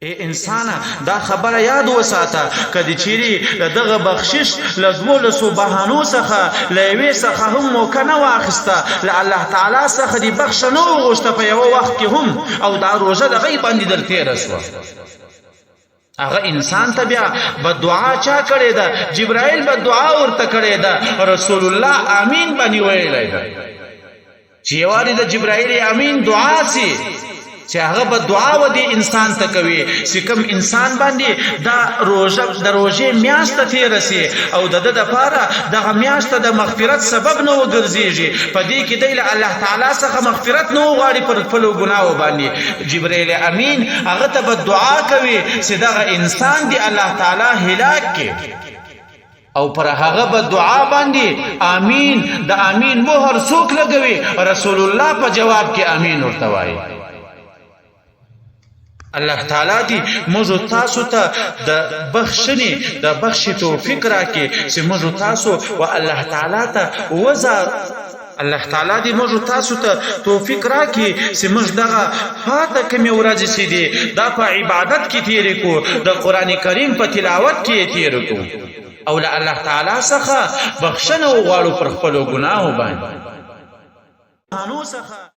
اے انسان دا خبره یاد وساته کدی چیرې دغه بخشش له 12 بهانو څخه لوي څخه هم موقع نه واخسته له الله تعالی څخه دی بخښنه وغوښته په یو وخت کې هم او دا روزه د غیب باندې در تیر شو هغه انسان ته بیا بدعا چا کړی ده جبرائیل بدعا ورته کړی ده رسول الله امین باندې ویلی ده چې یوارې د جبرائیل امین دعا سي چې هغه به دعا و دې انسان ته کوي چې کوم انسان باندې دا روژې میاشت ته تېره سي او د ده دپاره دغه میاشت د مغفرت سبب نه وګرځېږي په دې کې دی له الله تعالی څخه مغفرت نه وغواړي پر خپلو ګناهو باندې جبرائیل امین هغه ته به دعا کوي چې دغه انسان دی الله تعالی هلاک کړي او پر هغه به دعا باندې امین د امین مهر څوک لګوي رسول الله په جواب کې امین ورته وایي الله تعالی دی موږ تاسو ته د بخښنې د بخښ توفیق راکړي چې موږ تاسو او الله تعالی ته الله تعالی دی موږ تاسو ته توفیق راکړي چې موږ دغه فاته کمی ورځې چې دي دا په عبادت کې تیرې کو د قران کریم په تلاوت کې تیرې کو او له الله تعالی څخه بخښنه وغواړو پر خپلو ګناهو باندې